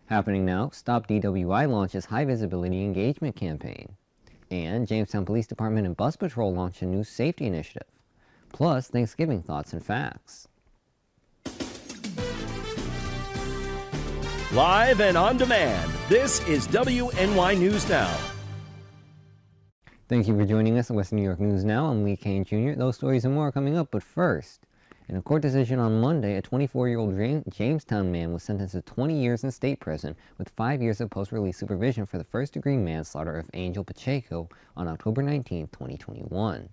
Happening now, STOP-DWI launches high-visibility engagement campaign. And Jamestown Police Department and BusPatrol launch a new safety initiative. Plus, Thanksgiving thoughts and facts. Live and on demand, this is WNY News Now. Thank you for joining us on Western New York News Now. I'm Lee Kane Jr. Those stories and more are coming up, but first, in a court decision on Monday, a 24-year-old Jamestown man was sentenced to 20 years in state prison with 5 years of post-release supervision for the first-degree manslaughter of Angel Pacheco on October 19, 2021.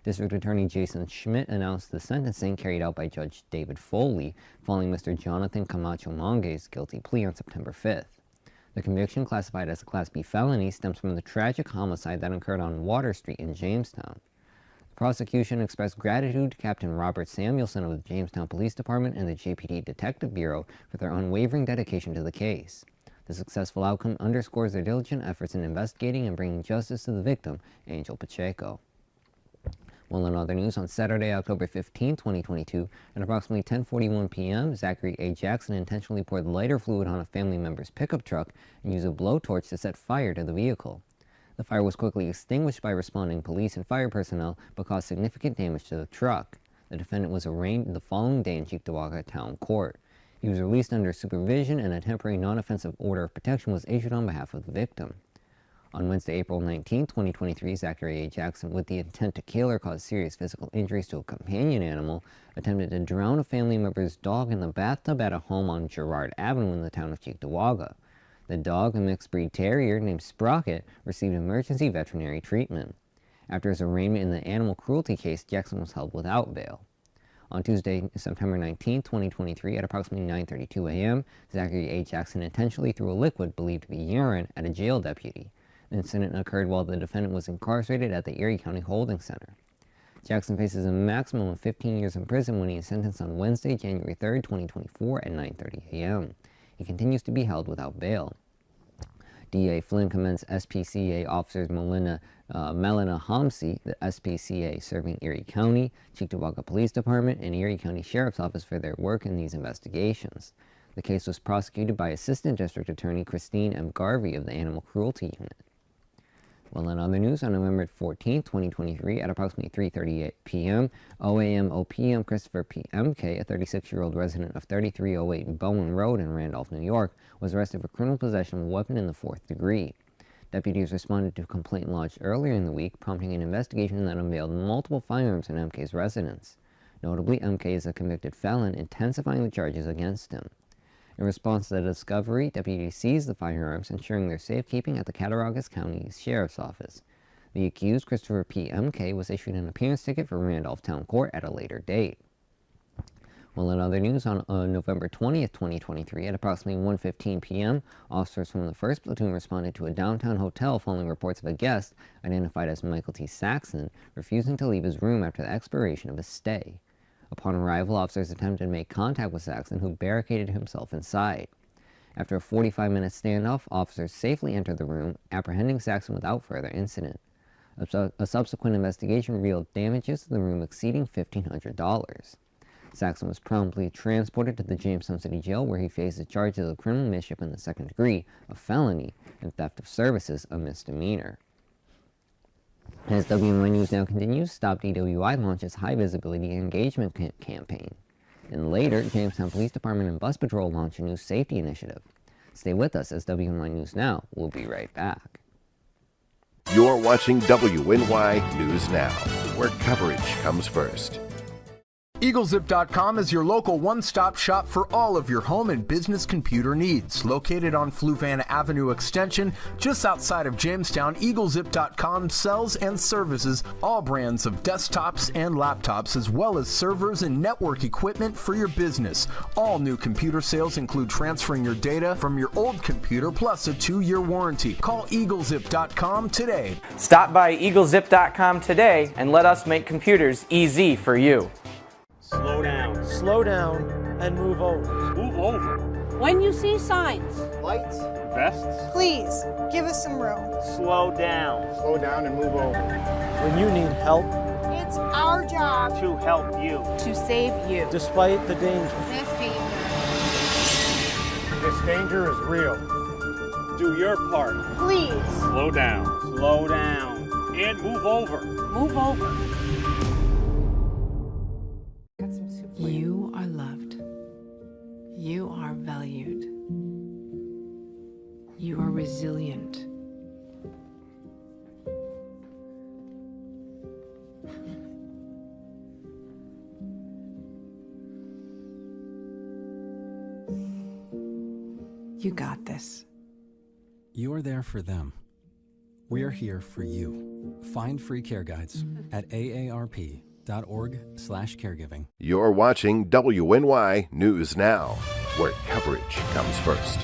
District Attorney Jason Schmidt announced the sentencing carried out by Judge David Foley following Mr. Jonathan Camacho Monge's guilty plea on September 5th. The conviction, classified as a Class B felony, stems from the tragic homicide that occurred on Water Street in Jamestown. The prosecution expressed gratitude to Captain Robert Samuelson of the Jamestown Police Department and the JPD Detective Bureau for their unwavering dedication to the case. The successful outcome underscores their diligent efforts in investigating and bringing justice to the victim, Angel Pacheco. Well, in other news, on Saturday, October 15, 2022, at approximately 10:41 p.m., Zachary A. Jackson intentionally poured lighter fluid on a family member's pickup truck and used a blowtorch to set fire to the vehicle. The fire was quickly extinguished by responding police and fire personnel, but caused significant damage to the truck. The defendant was arraigned the following day in Cheektowaga Town Court. He was released under supervision, and a temporary non-offensive order of protection was issued on behalf of the victim. On Wednesday, April 19, 2023, Zachary A. Jackson, with the intent to kill or cause serious physical injuries to a companion animal, attempted to drown a family member's dog in the bathtub at a home on Girard Avenue in the town of Cheektowaga. The dog, a mixed-breed terrier named Sprocket, received emergency veterinary treatment. After his arraignment in the animal cruelty case, Jackson was held without bail. On Tuesday, September 19, 2023, at approximately 9:32 a.m., Zachary A. Jackson intentionally threw a liquid believed to be urine at a jail deputy. The incident occurred while the defendant was incarcerated at the Erie County Holding Center. Jackson faces a maximum of 15 years in prison when he is sentenced on Wednesday, January 3, 2024, at 9:30 a.m. He continues to be held without bail. DA Flynn commends SPCA officers Melina Hamsi, the SPCA serving Erie County, Cheektowaga Police Department, and Erie County Sheriff's Office for their work in these investigations. The case was prosecuted by Assistant District Attorney Christine M. Garvey of the Animal Cruelty Unit. Well, in other news, on November 14, 2023, at approximately 3:38 p.m., OAM/OPM Christopher P. M.K., a 36-year-old resident of 3308 Bowen Road in Randolph, New York, was arrested for criminal possession of a weapon in the 4th degree. Deputies responded to a complaint lodged earlier in the week, prompting an investigation that unveiled multiple firearms in M.K.'s residence. Notably, M.K. is a convicted felon, intensifying the charges against him. In response to the discovery, deputies seized the firearms, ensuring their safekeeping at the Cattaraugus County Sheriff's Office. The accused, Christopher P. M.K., was issued an appearance ticket for Randolph Town Court at a later date. Well, in other news, on November 20, 2023, at approximately 1:15 p.m., officers from the 1st Platoon responded to a downtown hotel following reports of a guest, identified as Michael T. Saxon, refusing to leave his room after the expiration of his stay. Upon arrival, officers attempted to make contact with Saxon, who barricaded himself inside. After a 45-minute standoff, officers safely entered the room, apprehending Saxon without further incident. A subsequent investigation revealed damages to the room exceeding $1,500. Saxon was promptly transported to the Jamestown City Jail, where he faces charges of criminal mischief in the 2nd degree, a felony, and theft of services, a misdemeanor. As WNY News Now continues, STOP-DWI launches high-visibility engagement campaign. And later, Jamestown Police Department and BusPatrol launch a new safety initiative. Stay with us as WNY News Now. We'll be right back. You're watching WNY News Now, where coverage comes first. EagleZip.com is your local one-stop shop for all of your home and business computer needs. Located on Fluvan Avenue Extension, just outside of Jamestown, EagleZip.com sells and services all brands of desktops and laptops, as well as servers and network equipment for your business. All new computer sales include transferring your data from your old computer, plus a 2-year warranty. Call EagleZip.com today. Stop by EagleZip.com today and let us make computers easy for you. Slow down. Slow down and move over. Move over. When you see signs, Lights. Vests. Please, give us some room. Slow down. Slow down and move over. When you need help, It's our job To help you. to save you. despite the danger. This danger. This danger is real. Do your part. Please. Slow down. Slow down. And move over. Move over. You are loved. You are valued. You are resilient. You got this. You're there for them. We're here for you. Find free care guides at aarp.org/caregiving. You're watching WNY News Now, where coverage comes first.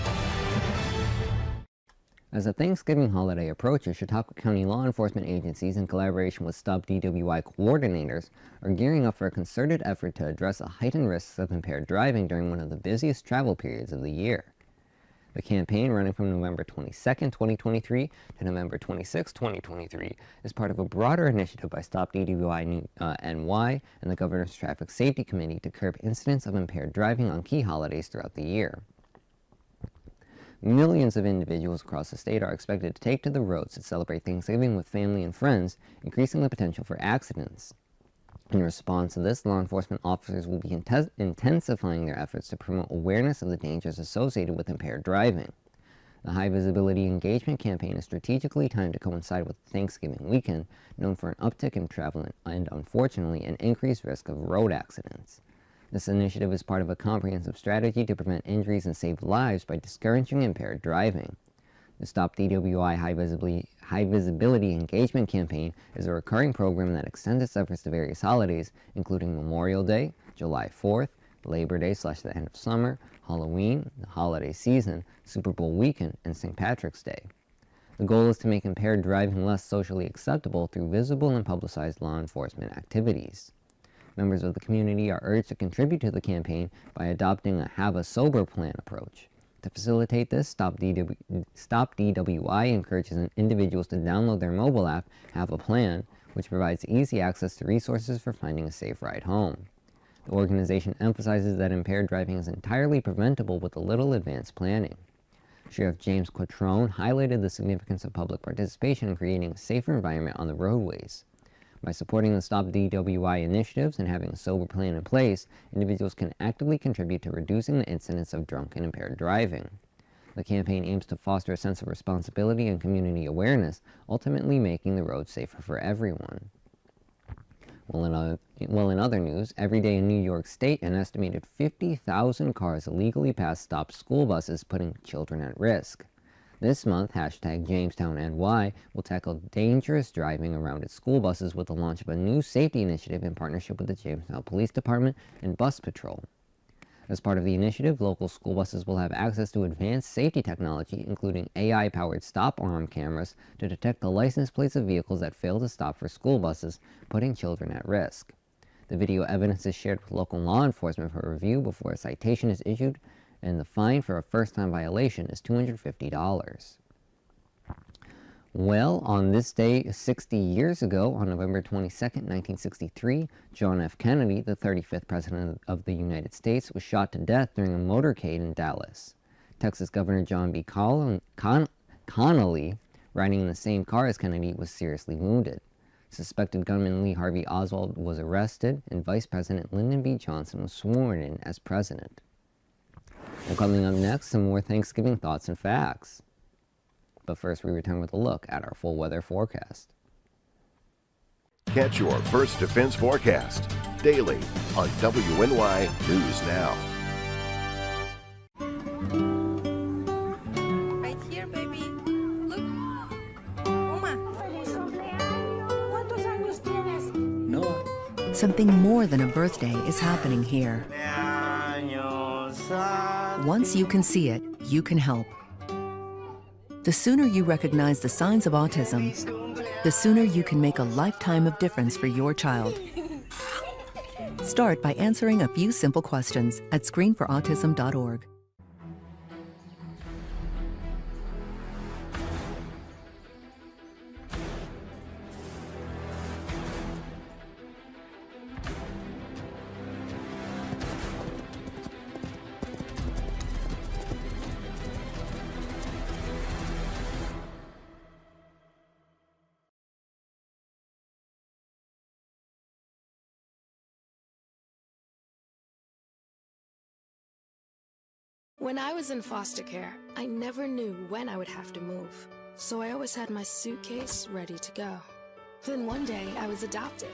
As the Thanksgiving holiday approaches, Chautauqua County law enforcement agencies, in collaboration with STOP-DWI coordinators, are gearing up for a concerted effort to address the heightened risks of impaired driving during one of the busiest travel periods of the year. The campaign, running from November 22, 2023 to November 26, 2023, is part of a broader initiative by STOP-DWI NY and the Governor's Traffic Safety Committee to curb incidents of impaired driving on key holidays throughout the year. Millions of individuals across the state are expected to take to the roads to celebrate Thanksgiving with family and friends, increasing the potential for accidents. In response to this, law enforcement officers will be intensifying their efforts to promote awareness of the dangers associated with impaired driving. The High Visibility Engagement Campaign is strategically timed to coincide with Thanksgiving weekend, known for an uptick in travel and, unfortunately, an increased risk of road accidents. This initiative is part of a comprehensive strategy to prevent injuries and save lives by discouraging impaired driving. The STOP-DWI High Visibility Engagement Campaign is a recurring program that extends its efforts to various holidays, including Memorial Day, July 4th, Labor Day / the end of summer, Halloween, the holiday season, Super Bowl weekend, and St. Patrick's Day. The goal is to make impaired driving less socially acceptable through visible and publicized law enforcement activities. Members of the community are urged to contribute to the campaign by adopting a Have a Sober Plan approach. To facilitate this, STOP-DWI encourages individuals to download their mobile app, Have a Plan, which provides easy access to resources for finding a safe ride home. The organization emphasizes that impaired driving is entirely preventable with a little advanced planning. Sheriff James Quattrone highlighted the significance of public participation in creating a safer environment on the roadways. By supporting the STOP-DWI initiatives and having a sober plan in place, individuals can actively contribute to reducing the incidence of drunk and impaired driving. The campaign aims to foster a sense of responsibility and community awareness, ultimately making the road safer for everyone. Well, in other news, every day in New York State, an estimated 50,000 cars illegally pass stopped school buses, putting children at risk. This month, #Jamestown NY will tackle dangerous driving around its school buses with the launch of a new safety initiative in partnership with the Jamestown Police Department and BusPatrol. As part of the initiative, local school buses will have access to advanced safety technology, including AI-powered stop arm cameras, to detect the license plates of vehicles that fail to stop for school buses, putting children at risk. The video evidence is shared with local law enforcement for review before a citation is issued, and the fine for a first-time violation is $250. Well, on this day 60 years ago, on November 22, 1963, John F. Kennedy, the 35th President of the United States, was shot to death during a motorcade in Dallas. Texas Governor John B. Connolly, riding in the same car as Kennedy, was seriously wounded. Suspected gunman Lee Harvey Oswald was arrested, and Vice President Lyndon B. Johnson was sworn in as president. Well, coming up next, some more Thanksgiving thoughts and facts. But first, we return with a look at our full weather forecast. Catch your First Defense forecast daily on WNY News Now. Right here, baby. Look. Uma. Something more than a birthday is happening here. Once you can see it, you can help. The sooner you recognize the signs of autism, the sooner you can make a lifetime of difference for your child. Start by answering a few simple questions at screenforautism.org. When I was in foster care, I never knew when I would have to move, so I always had my suitcase ready to go. Then one day, I was adopted.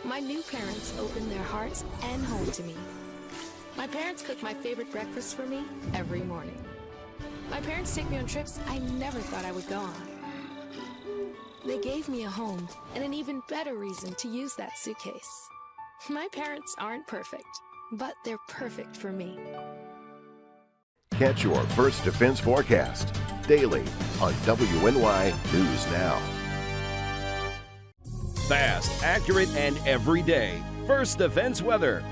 My new parents opened their hearts and home to me. My parents cook my favorite breakfast for me every morning. My parents take me on trips I never thought I would go on. They gave me a home and an even better reason to use that suitcase. My parents aren't perfect, but they're perfect for me. Catch your First Defense forecast daily on WNY News Now. Fast, accurate, and everyday. First Defense weather.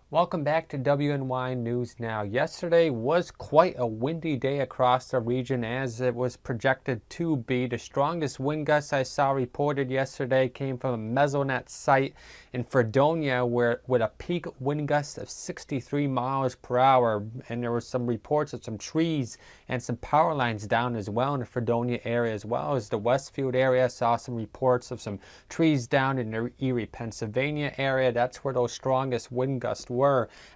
Welcome back to WNY News Now. Yesterday was quite a windy day across the region, as it was projected to be. The strongest wind gusts I saw reported yesterday came from a mesonet site in Fredonia, with a peak wind gust of 63 miles per hour. And there were some reports of some trees and some power lines down as well in the Fredonia area, as well as the Westfield area. Saw some reports of some trees down in the Erie, Pennsylvania area. That's where those strongest wind gusts were.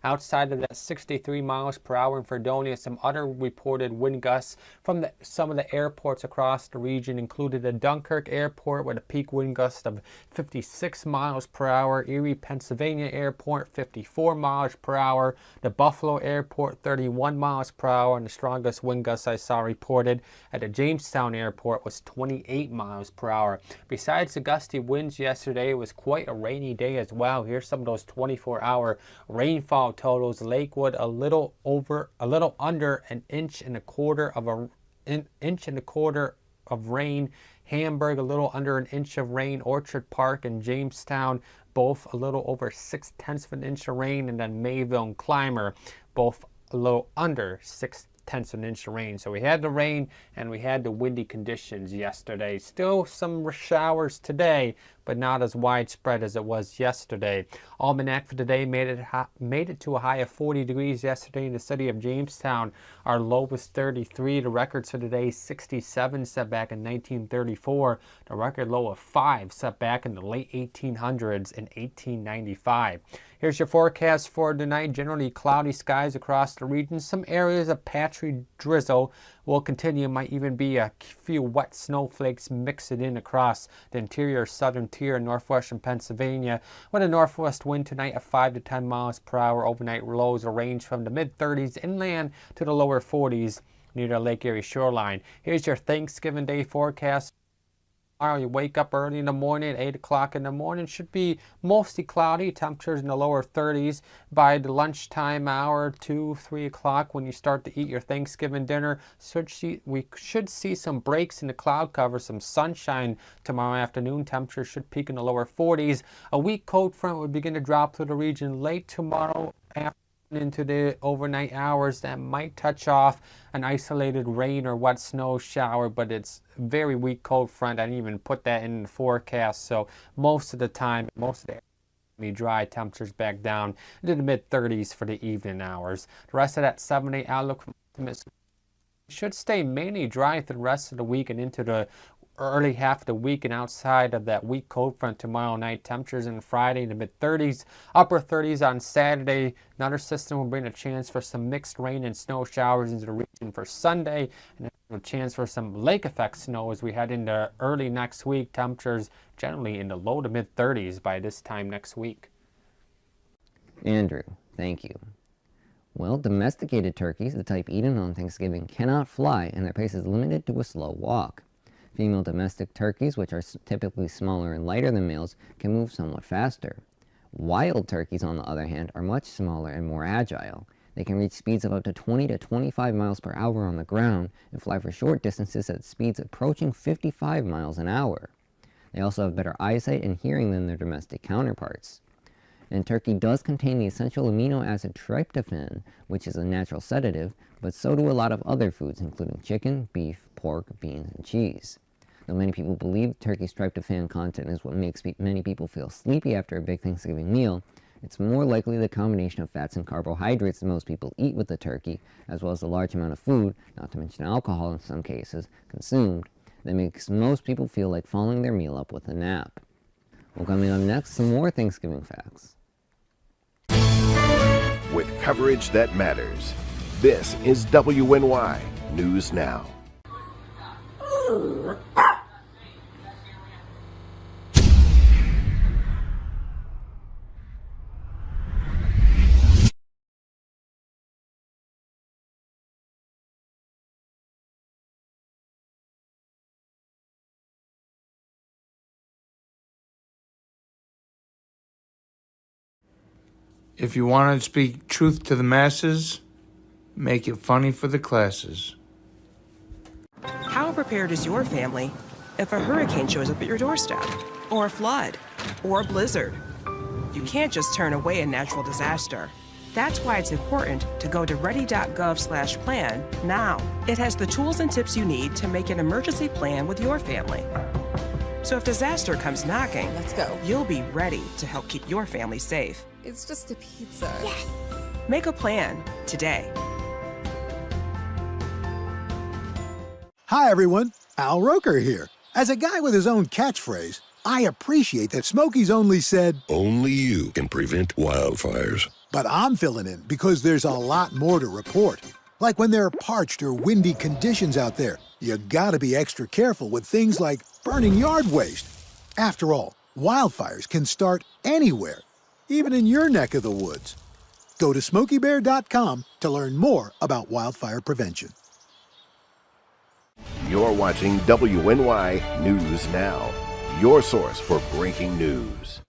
Outside of that 63 miles per hour in Fredonia, some other reported wind gusts from some of the airports across the region included the Dunkirk Airport with a peak wind gust of 56 miles per hour, Erie, Pennsylvania Airport 54 miles per hour, the Buffalo Airport 31 miles per hour, and the strongest wind gust I saw reported at the Jamestown Airport was 28 miles per hour. Besides the gusty winds yesterday, it was quite a rainy day as well. Here's some of those 24-hour rainfall totals. Lakewood a little under an inch and a quarter of rain. Hamburg a little under an inch of rain. Orchard Park and Jamestown both a little over 6/10 of an inch of rain, and then Mayville and Clymer both a little under 6/10 of an inch of rain. So we had the rain and we had the windy conditions yesterday. Still some showers today, but not as widespread as it was yesterday. Almanac for today made it to a high of 40 degrees yesterday in the city of Jamestown. Our low was 33. The records for today, 67, set back in 1934. The record low of 5, set back in the late 1800s in 1895. Here's your forecast for tonight. Generally cloudy skies across the region. Some areas of patchy drizzle will continue. Might even be a few wet snowflakes mixed in across the interior southern tier of northwestern Pennsylvania, with a northwest wind tonight of 5 to 10 miles per hour. Overnight lows will range from the mid-30s inland to the lower 40s near the Lake Erie shoreline. Here's your Thanksgiving Day forecast. Tomorrow you wake up early in the morning at 8 o'clock in the morning. Should be mostly cloudy, temperatures in the lower 30s. By the lunchtime hour, 2, 3 o'clock, when you start to eat your Thanksgiving dinner, we should see some breaks in the cloud cover, some sunshine tomorrow afternoon. Temperatures should peak in the lower 40s. A weak cold front would begin to drop through the region late tomorrow afternoon into the overnight hours. That might touch off an isolated rain or wet snow shower, but it's very weak cold front. I didn't even put that in the forecast, so most of the time, most of the area dry, temperatures back down into the mid-30s for the evening hours. The rest of that 7-day outlook should stay mainly dry through the rest of the week and into the early half of the week, and outside of that weak cold front tomorrow night, temperatures on Friday in the mid-30s, upper 30s on Saturday. Another system will bring a chance for some mixed rain and snow showers into the region for Sunday, and a chance for some lake effect snow as we head into early next week. Temperatures generally in the low to mid-30s by this time next week. Andrew, thank you. Well, domesticated turkeys, the type eaten on Thanksgiving, cannot fly, and their pace is limited to a slow walk. Female domestic turkeys, which are typically smaller and lighter than males, can move somewhat faster. Wild turkeys, on the other hand, are much smaller and more agile. They can reach speeds of up to 20 to 25 miles per hour on the ground and fly for short distances at speeds approaching 55 miles an hour. They also have better eyesight and hearing than their domestic counterparts. And turkey does contain the essential amino acid tryptophan, which is a natural sedative, but so do a lot of other foods, including chicken, beef, pork, beans, and cheese. Though many people believe turkey's tryptophan content is what makes many people feel sleepy after a big Thanksgiving meal, it's more likely the combination of fats and carbohydrates that most people eat with the turkey, as well as the large amount of food, not to mention alcohol in some cases, consumed, that makes most people feel like following their meal up with a nap. Well, coming up next, some more Thanksgiving facts. with coverage that matters. This is WNY News Now. If you want to speak truth to the masses, make it funny for the classes. How prepared is your family if a hurricane shows up at your doorstep, or a flood, or a blizzard? You can't just turn away a natural disaster. That's why it's important to go to ready.gov/plan now. It has the tools and tips you need to make an emergency plan with your family. So if disaster comes knocking, Let's go. You'll be ready to help keep your family safe. It's just a pizza. Yes. Make a plan today. Hi, everyone. Al Roker here. As a guy with his own catchphrase, I appreciate that Smokey's only said, "Only you can prevent wildfires." But I'm filling in because there's a lot more to report. Like when there are parched or windy conditions out there, you gotta be extra careful with things like burning yard waste. After all, wildfires can start anywhere, even in your neck of the woods. Go to SmokeyBear.com to learn more about wildfire prevention. You're watching WNY News Now, your source for breaking news.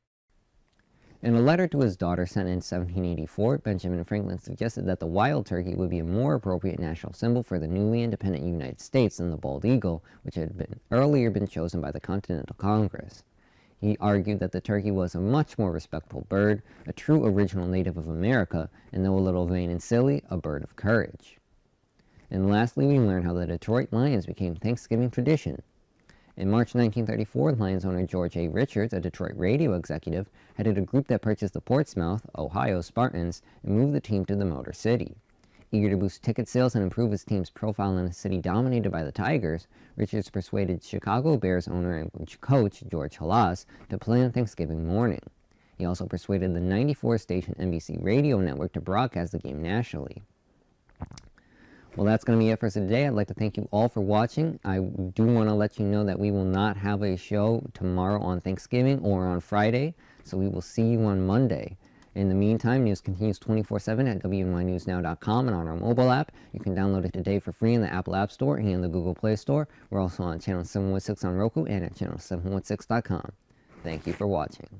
In a letter to his daughter sent in 1784, Benjamin Franklin suggested that the wild turkey would be a more appropriate national symbol for the newly independent United States than the bald eagle, which had earlier been chosen by the Continental Congress. He argued that the turkey was a much more respectable bird, a true original native of America, and though a little vain and silly, a bird of courage. And lastly, we learn how the Detroit Lions became Thanksgiving tradition. In March 1934, Lions owner George A. Richards, a Detroit radio executive, headed a group that purchased the Portsmouth, Ohio Spartans and moved the team to the Motor City. Eager to boost ticket sales and improve his team's profile in a city dominated by the Tigers, Richards persuaded Chicago Bears owner and coach George Halas to play on Thanksgiving morning. He also persuaded the 94-station NBC radio network to broadcast the game nationally. Well, that's going to be it for today. I'd like to thank you all for watching. I do want to let you know that we will not have a show tomorrow on Thanksgiving or on Friday, so we will see you on Monday. In the meantime, news continues 24/7 at WNYNewsNow.com and on our mobile app. You can download it today for free in the Apple App Store and in the Google Play Store. We're also on channel 716 on Roku and at channel716.com. Thank you for watching.